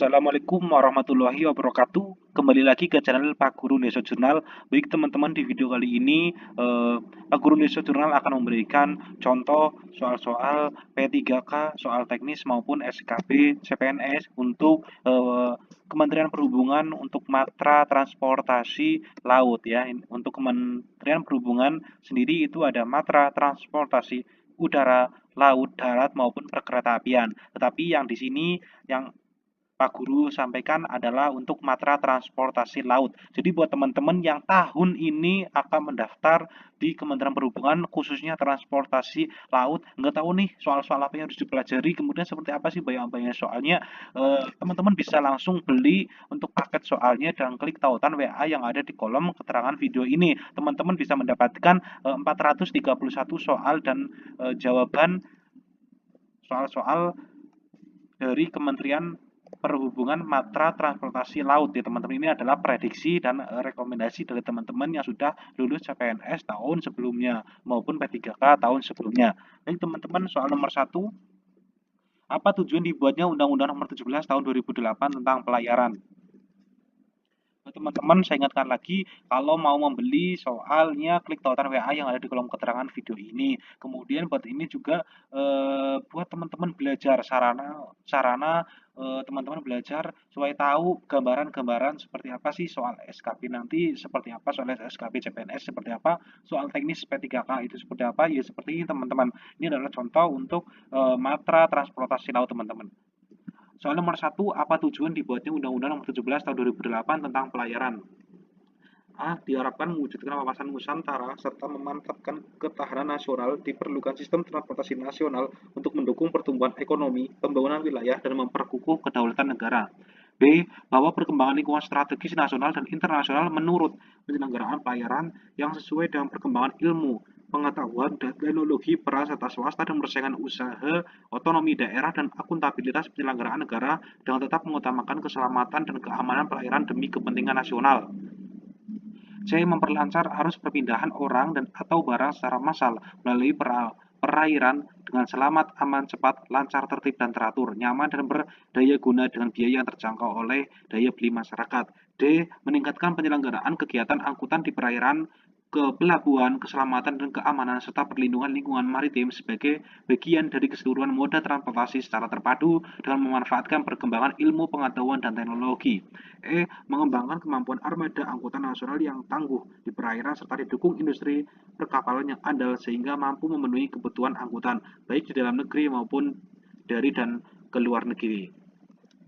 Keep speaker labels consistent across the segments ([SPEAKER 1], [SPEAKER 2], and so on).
[SPEAKER 1] Assalamualaikum warahmatullahi wabarakatuh. Kembali lagi ke channel Pak Guru Indonesia Jurnal. Baik teman-teman, di video kali ini Pak Guru Indonesia Jurnal akan memberikan contoh soal-soal P3K, soal teknis maupun SKB CPNS untuk Kementerian Perhubungan untuk matra transportasi laut ya. Untuk Kementerian Perhubungan sendiri itu ada matra transportasi udara, laut, darat maupun perkeretaapian. Tetapi yang di sini yang Pak Guru sampaikan adalah untuk matra transportasi laut. Jadi buat teman-teman yang tahun ini akan mendaftar di Kementerian Perhubungan khususnya transportasi laut, nggak tahu nih soal-soal apa yang harus dipelajari, kemudian seperti apa sih bayang-bayangnya soalnya, teman-teman bisa langsung beli untuk paket soalnya dan klik tautan WA yang ada di kolom keterangan video ini. Teman-teman bisa mendapatkan 431 soal dan jawaban soal-soal dari Kementerian Perhubungan matra transportasi laut ya teman-teman. Ini adalah prediksi dan rekomendasi dari teman-teman yang sudah lulus CPNS tahun sebelumnya maupun P3K tahun sebelumnya. Jadi teman-teman, soal nomor 1, apa tujuan dibuatnya Undang-Undang Nomor 17 Tahun 2008 tentang pelayaran? Teman-teman, saya ingatkan lagi, kalau mau membeli soalnya klik tautan WA yang ada di kolom keterangan video ini. Kemudian buat ini juga buat teman-teman belajar sarana teman-teman belajar supaya tahu gambaran-gambaran seperti apa sih soal SKB nanti, seperti apa soal SKB CPNS, seperti apa soal teknis P3K itu seperti apa, ya seperti ini teman-teman. Ini adalah contoh untuk matra transportasi laut teman-teman. Soal nomor 1, apa tujuan dibuatnya Undang-Undang Nomor 17 Tahun 2008 tentang pelayaran? A. Diharapkan mewujudkan wawasan Nusantara serta memantapkan ketahanan nasional. Diperlukan sistem transportasi nasional untuk mendukung pertumbuhan ekonomi, pembangunan wilayah, dan memperkukuh kedaulatan negara. B. Bahwa perkembangan lingkungan strategis nasional dan internasional menurut penyelenggaraan pelayaran yang sesuai dengan perkembangan ilmu, pengetahuan, dan teknologi, peran serta swasta dan persaingan usaha, otonomi daerah, dan akuntabilitas penyelenggaraan negara dengan tetap mengutamakan keselamatan dan keamanan pelayaran demi kepentingan nasional. C. Memperlancar arus perpindahan orang dan atau barang secara massal melalui perairan dengan selamat, aman, cepat, lancar, tertib, dan teratur, nyaman, dan berdaya guna dengan biaya yang terjangkau oleh daya beli masyarakat. D. Meningkatkan penyelenggaraan kegiatan angkutan di perairan, ke pelabuhan, keselamatan dan keamanan, serta perlindungan lingkungan maritim sebagai bagian dari keseluruhan moda transportasi secara terpadu dengan memanfaatkan perkembangan ilmu pengetahuan dan teknologi. E. Mengembangkan kemampuan armada angkutan nasional yang tangguh di perairan serta didukung industri perkapalan yang andal sehingga mampu memenuhi kebutuhan angkutan baik di dalam negeri maupun dari dan ke luar negeri.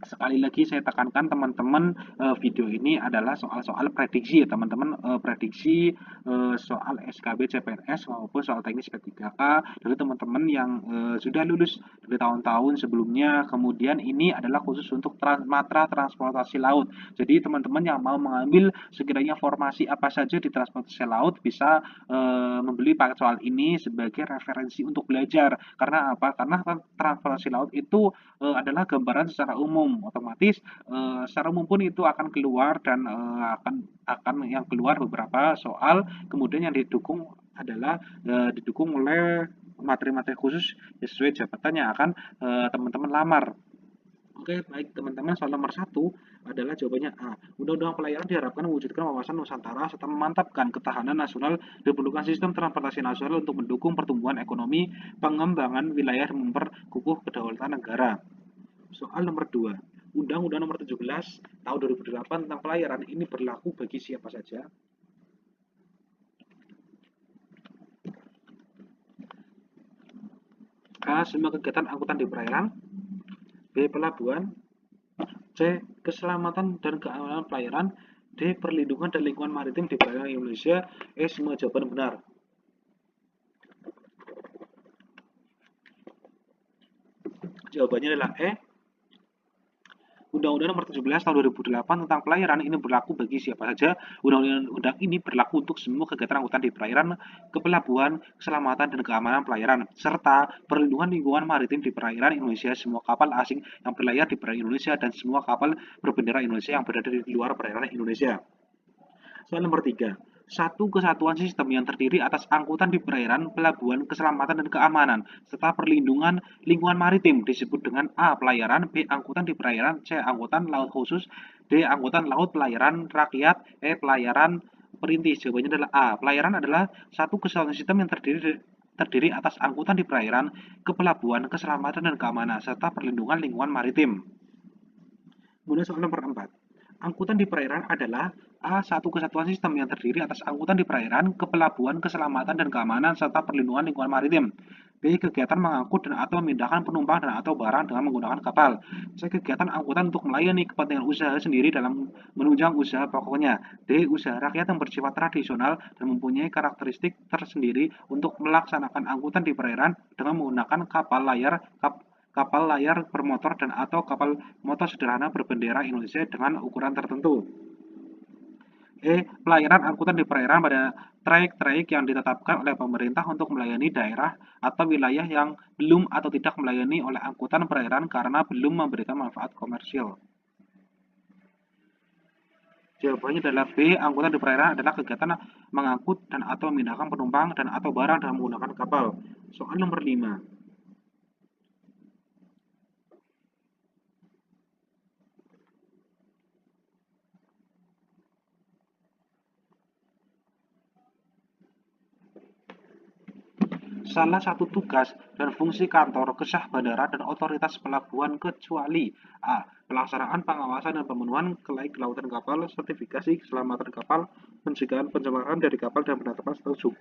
[SPEAKER 1] Sekali lagi saya tekankan teman-teman, video ini adalah soal-soal prediksi ya teman-teman, prediksi soal SKB CPNS maupun soal teknis P3K dari teman-teman yang sudah lulus dari tahun-tahun sebelumnya. Kemudian ini adalah khusus untuk matra transportasi laut. Jadi teman-teman yang mau mengambil sekiranya formasi apa saja di transportasi laut bisa membeli paket soal ini sebagai referensi untuk belajar. Karena apa? Karena transportasi laut itu adalah gambaran secara umum, otomatis secara umum pun itu akan keluar dan akan yang keluar beberapa soal, kemudian yang didukung adalah didukung oleh materi-materi khusus sesuai jabatan yang akan teman-teman lamar. Oke, baik teman-teman, soal nomor 1 adalah jawabannya A. Undang-undang pelayaran diharapkan mewujudkan wawasan Nusantara serta memantapkan ketahanan nasional, diperlukan sistem transportasi nasional untuk mendukung pertumbuhan ekonomi, pengembangan wilayah, dan memperkukuh kedaulatan negara. Soal nomor 2, Undang-Undang Nomor 17 Tahun 2008 tentang pelayaran ini berlaku bagi siapa saja? A. Semua kegiatan angkutan di perairan. B. Pelabuhan. C. Keselamatan dan keamanan pelayaran. D. Perlindungan dan lingkungan maritim di perairan Indonesia. E. Semua jawaban benar. Jawabannya adalah E. Undang-Undang Nomor 17 Tahun 2008 tentang pelayaran ini berlaku bagi siapa saja. Undang-undang ini berlaku untuk semua kegiatan angkutan di perairan, kepelabuhan, keselamatan dan keamanan pelayaran, serta perlindungan lingkungan maritim di perairan Indonesia, semua kapal asing yang berlayar di perairan Indonesia dan semua kapal berbendera Indonesia yang berada di luar perairan Indonesia. Soal nomor 3. satu kesatuan sistem yang terdiri atas angkutan di perairan, pelabuhan, keselamatan dan keamanan, serta perlindungan lingkungan maritim disebut dengan A. Pelayaran, B. Angkutan di perairan, C. Angkutan laut khusus, D. Angkutan laut pelayaran rakyat, E. Pelayaran perintis. Jawabannya adalah A. Pelayaran adalah satu kesatuan sistem yang terdiri atas angkutan di perairan, kepelabuhan, keselamatan dan keamanan, serta perlindungan lingkungan maritim. Kemudian soal nomor 4. Angkutan di perairan adalah A. Satu kesatuan sistem yang terdiri atas angkutan di perairan, kepelabuhan, keselamatan dan keamanan, serta perlindungan lingkungan maritim. B. Kegiatan mengangkut dan atau memindahkan penumpang dan atau barang dengan menggunakan kapal. C. Kegiatan angkutan untuk melayani kepentingan usaha sendiri dalam menunjang usaha pokoknya. D. Usaha rakyat yang bersifat tradisional dan mempunyai karakteristik tersendiri untuk melaksanakan angkutan di perairan dengan menggunakan kapal layar bermotor dan atau kapal motor sederhana berbendera Indonesia dengan ukuran tertentu. E. Pelayaran angkutan di perairan pada trayek-trayek yang ditetapkan oleh pemerintah untuk melayani daerah atau wilayah yang belum atau tidak melayani oleh angkutan perairan karena belum memberikan manfaat komersial. Jawabannya adalah B. Angkutan di perairan adalah kegiatan mengangkut dan atau memindahkan penumpang dan atau barang dengan menggunakan kapal. Soal nomor 5. Salah satu tugas dan fungsi kantor, kesah bandara, dan otoritas pelabuhan kecuali A. Pelaksanaan pengawasan dan pemenuhan kelautan kapal, sertifikasi keselamatan kapal, pencegahan pencemaran dari kapal, dan penetapan status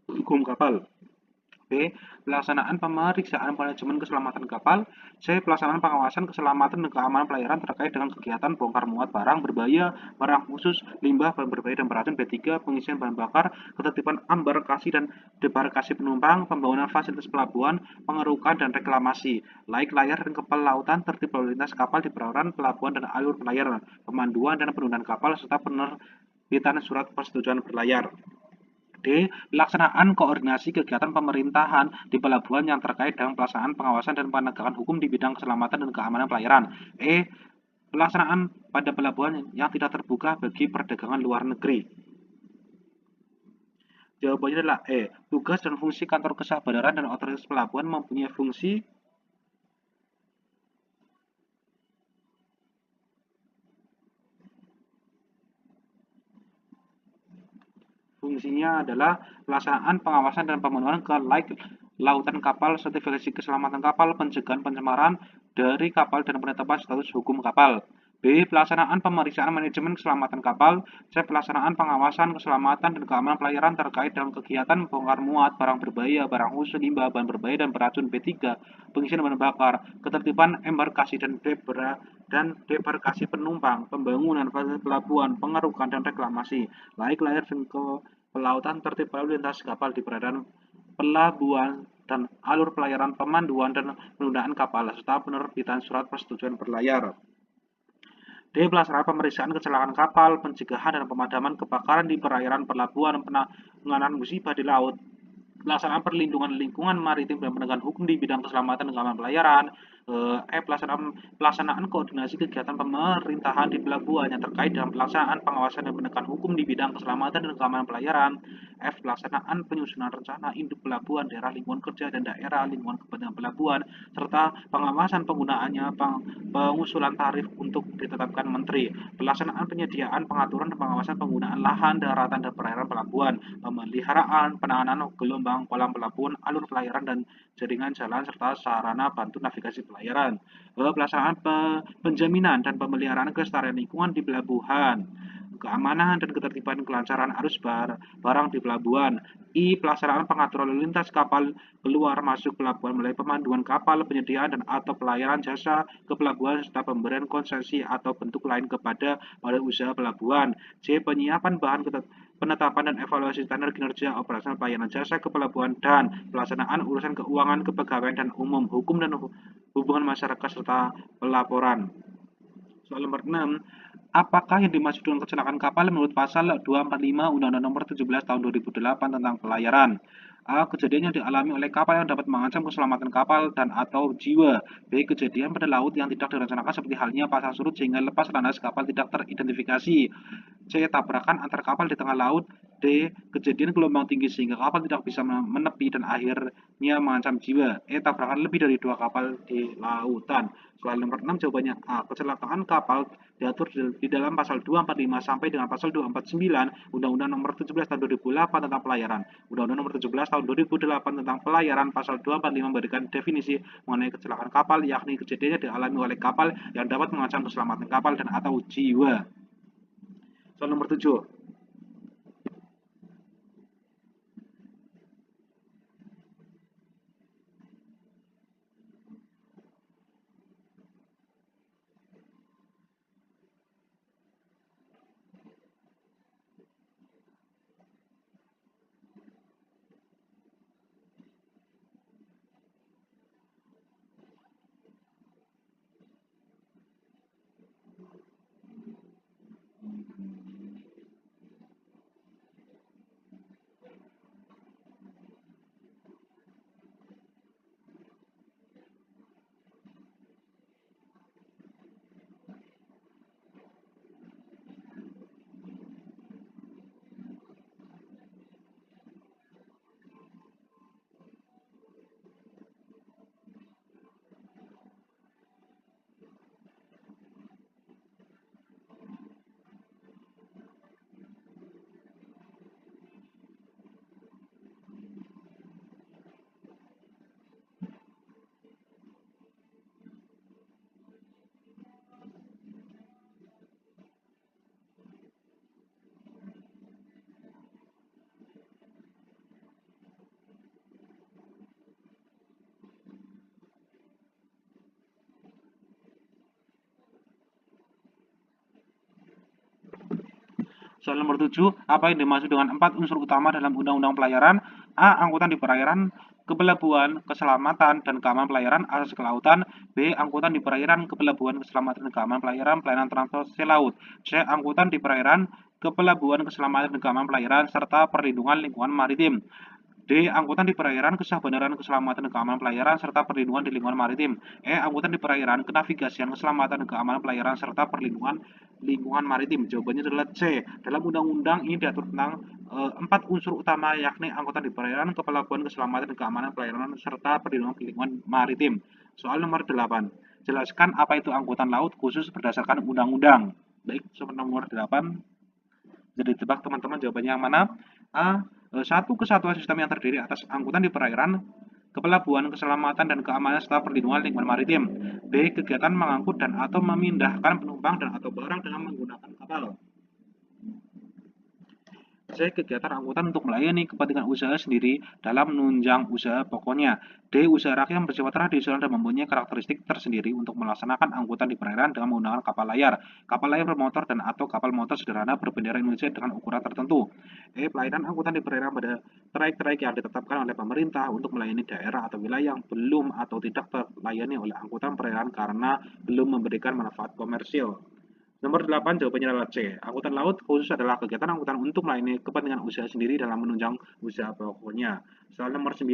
[SPEAKER 1] hukum kapal. B. Pelaksanaan pemeriksaan manajemen keselamatan kapal. C. Pelaksanaan pengawasan keselamatan dan keamanan pelayaran terkait dengan kegiatan bongkar muat barang berbahaya, barang khusus, limbah, bahan berbahaya dan beracun. B3. Pengisian bahan bakar, ketertiban embarkasi dan debarkasi penumpang, pembangunan fasilitas pelabuhan, pengerukan dan reklamasi, laik layar dan kapal lautan, tertib lalu lintas kapal di perairan, pelabuhan dan alur pelayaran, pemanduan dan penundaan kapal serta penerbitan surat persetujuan berlayar. D. Pelaksanaan koordinasi kegiatan pemerintahan di pelabuhan yang terkait dengan pelaksanaan pengawasan dan penegakan hukum di bidang keselamatan dan keamanan pelayaran. E. Pelaksanaan pada pelabuhan yang tidak terbuka bagi perdagangan luar negeri. Jawabannya adalah E. Tugas dan fungsi kantor kesah bandara dan otoritas pelabuhan mempunyai fungsinya adalah pelaksanaan pengawasan dan pemenuhan ke laik lautan kapal, sertifikasi keselamatan kapal, pencegahan pencemaran dari kapal dan penetapan status hukum kapal. B. Pelaksanaan pemeriksaan manajemen keselamatan kapal. C. Pelaksanaan pengawasan keselamatan dan keamanan pelayaran terkait dengan kegiatan bongkar muat barang berbahaya, barang khusus, limbah, bahan berbahaya dan beracun. B3. Pengisian bahan bakar, ketertiban embarkasi dan debarkasi penumpang, pembangunan fasilitas pelabuhan, pengerukan dan reklamasi, laik layar dan ke pelautan, tertib lalu lintas kapal di perairan, pelabuhan dan alur pelayaran, pemanduan dan penundaan kapal serta penerbitan surat persetujuan berlayar. D. Pelaksanaan pemeriksaan kecelakaan kapal, pencegahan dan pemadaman kebakaran di perairan, pelabuhan, penanganan musibah di laut, pelaksanaan perlindungan lingkungan maritim dan penegakan hukum di bidang keselamatan dan keamanan pelayaran. Pelaksanaan koordinasi kegiatan pemerintahan di pelabuhan yang terkait dengan pelaksanaan pengawasan dan penegakan hukum di bidang keselamatan dan keamanan pelayaran. F. Pelaksanaan penyusunan rencana induk pelabuhan, daerah lingkungan kerja dan daerah lingkungan kepentingan pelabuhan, serta pengawasan penggunaannya, pengusulan tarif untuk ditetapkan menteri, pelaksanaan penyediaan, pengaturan dan pengawasan penggunaan lahan, daratan dan perairan pelabuhan, pemeliharaan, penanganan gelombang, kolam pelabuhan, alur pelayaran dan jaringan jalan serta sarana bantu navigasi pelayaran. Pelaksanaan penjaminan dan pemeliharaan kelestarian lingkungan di pelabuhan, keamanan dan ketertiban kelancaran arus barang di pelabuhan. I. Pelaksanaan pengaturan lalu lintas kapal keluar masuk pelabuhan melalui pemanduan kapal, penyediaan dan atau pelayaran jasa ke pelabuhan serta pemberian konsesi atau bentuk lain kepada usaha pelabuhan. C. Penyiapan bahan penetapan dan evaluasi standar kinerja operasional pelayanan jasa ke pelabuhan dan pelaksanaan urusan keuangan, kepegawaian dan umum, hukum dan hubungan masyarakat serta pelaporan. Soal nomor 6. Apakah yang dimaksud dengan kecelakaan kapal menurut pasal 245 Undang-Undang Nomor 17 Tahun 2008 tentang pelayaran? A. Kejadian yang dialami oleh kapal yang dapat mengancam keselamatan kapal dan atau jiwa. B. Kejadian pada laut yang tidak direncanakan seperti halnya pasang surut sehingga lepas landas kapal tidak teridentifikasi. C. Tabrakan antar kapal di tengah laut. D. Kejadian gelombang tinggi sehingga kapal tidak bisa menepi dan akhirnya mengancam jiwa. E. Tabrakan lebih dari 2 kapal di lautan. Soal nomor 6 jawabannya A. Kecelakaan kapal diatur di dalam pasal 245 sampai dengan pasal 249 Undang-Undang nomor 17 tahun 2008 tentang pelayaran. Undang-Undang nomor 17 tahun 2008 tentang pelayaran pasal 245 memberikan definisi mengenai kecelakaan kapal, yakni kejadiannya dialami oleh kapal yang dapat mengancam keselamatan kapal dan atau jiwa. Soal nomor 7. Soal nomor 7, apa yang dimaksud dengan 4 unsur utama dalam Undang-Undang Pelayaran? A. Angkutan di perairan, kepelabuhan, keselamatan, dan keamanan pelayaran asas kelautan. B. Angkutan di perairan, kepelabuhan, keselamatan, dan keamanan pelayaran pelayanan transportasi laut. C. Angkutan di perairan, kepelabuhan, keselamatan, dan keamanan pelayaran, serta perlindungan lingkungan maritim. D. Angkutan di perairan, kesabaran, keselamatan, dan keamanan pelayaran, serta perlindungan di lingkungan maritim. E. Angkutan di perairan, kenavigasian, keselamatan, dan keamanan pelayaran, serta perlindungan lingkungan maritim. Jawabannya adalah C. Dalam undang-undang ini diatur tentang 4 unsur utama, yakni angkutan di perairan, kepelabuhan, keselamatan, dan keamanan pelayaran, serta perlindungan lingkungan maritim. Soal nomor 8. Jelaskan apa itu angkutan laut khusus berdasarkan undang-undang. Baik, soal nomor 8. Jadi tebak teman-teman jawabannya yang mana? A. Satu kesatuan sistem yang terdiri atas angkutan di perairan, kepelabuhan, keselamatan, dan keamanan serta perlindungan lingkungan maritim. B. Kegiatan mengangkut dan atau memindahkan penumpang dan atau barang dengan menggunakan kapal. C. Kegiatan angkutan untuk melayani kepentingan usaha sendiri dalam menunjang usaha pokoknya. D. Usaha rakyat yang bersifat tradisional dan mempunyai karakteristik tersendiri untuk melaksanakan angkutan di perairan dengan menggunakan kapal layar bermotor dan atau kapal motor sederhana berbendera Indonesia dengan ukuran tertentu. E. Pelayanan angkutan di perairan pada trayek-trayek yang ditetapkan oleh pemerintah untuk melayani daerah atau wilayah yang belum atau tidak terlayani oleh angkutan perairan karena belum memberikan manfaat komersil. Nomor 8 jawabannya adalah C. Angkutan laut khusus adalah kegiatan angkutan untuk melayani kepentingan usaha sendiri dalam menunjang usaha pokoknya. Soal nomor 9.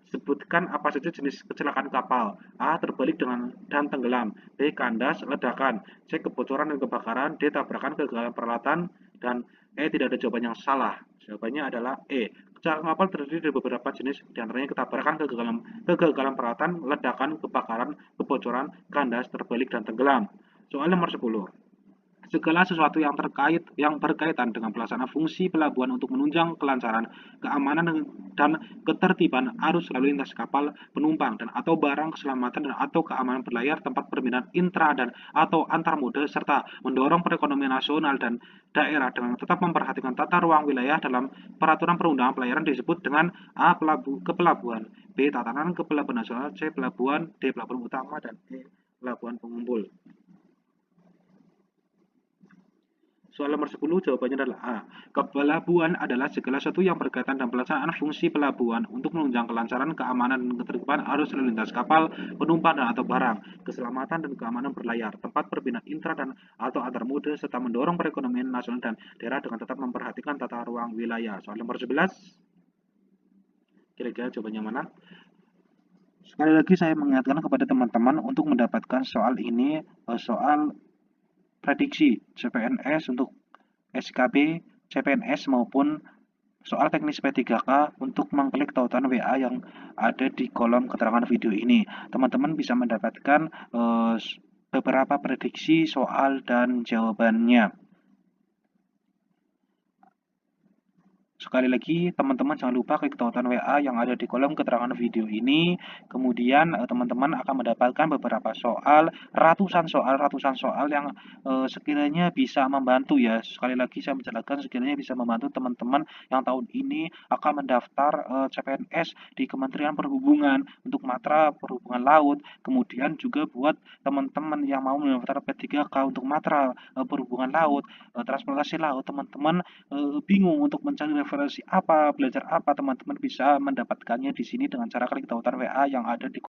[SPEAKER 1] Sebutkan apa saja jenis kecelakaan kapal. A. Terbalik dan tenggelam. B. Kandas, ledakan. C. Kebocoran dan kebakaran. D. Tabrakan, kegagalan peralatan. Dan E. Tidak ada jawaban yang salah. Jawabannya adalah E. Kecelakaan kapal terdiri dari beberapa jenis, diantaranya ketabrakan, kegagalan peralatan, ledakan, kebakaran, kebocoran, kandas, terbalik, dan tenggelam. Soal nomor 10. Segala sesuatu yang berkaitan dengan pelaksanaan fungsi pelabuhan untuk menunjang kelancaran, keamanan, dan ketertiban arus lalu lintas kapal, penumpang, dan atau barang, keselamatan dan atau keamanan berlayar, tempat permintaan intra dan atau antar mode, serta mendorong perekonomian nasional dan daerah dengan tetap memperhatikan tata ruang wilayah dalam peraturan perundangan pelayaran disebut dengan A. Kepelabuhan, B. Tatanan kepelabuhan nasional, C. Pelabuhan, D. Pelabuhan utama, dan E. Pelabuhan pengumpul. Soal nomor 10 jawabannya adalah A. Kepelabuhan adalah segala sesuatu yang berkaitan dengan pelaksanaan fungsi pelabuhan untuk menunjang kelancaran, keamanan, dan ketertiban arus lalu lintas kapal, penumpang dan atau barang, keselamatan dan keamanan berlayar, tempat perpindahan intra dan atau antar mode, serta mendorong perekonomian nasional dan daerah dengan tetap memperhatikan tata ruang wilayah. Soal nomor 11, kira-kira jawabannya mana? Sekali lagi saya mengingatkan kepada teman-teman untuk mendapatkan soal ini, soal prediksi CPNS untuk SKB, CPNS maupun soal teknis P3K untuk mengklik tautan WA yang ada di kolom keterangan video ini. Teman-teman bisa mendapatkan beberapa prediksi soal dan jawabannya. Sekali lagi, teman-teman jangan lupa klik tautan WA yang ada di kolom keterangan video ini. Kemudian teman-teman akan mendapatkan beberapa soal, ratusan soal yang sekiranya bisa membantu ya. Sekali lagi saya menjelaskan sekiranya bisa membantu teman-teman yang tahun ini akan mendaftar CPNS di Kementerian Perhubungan untuk matra perhubungan laut. Kemudian juga buat teman-teman yang mau mendaftar P3K untuk matra perhubungan laut, transportasi laut, teman-teman bingung untuk mencari referensi apa, belajar apa, teman-teman bisa mendapatkannya di sini dengan cara klik tautan WA yang ada di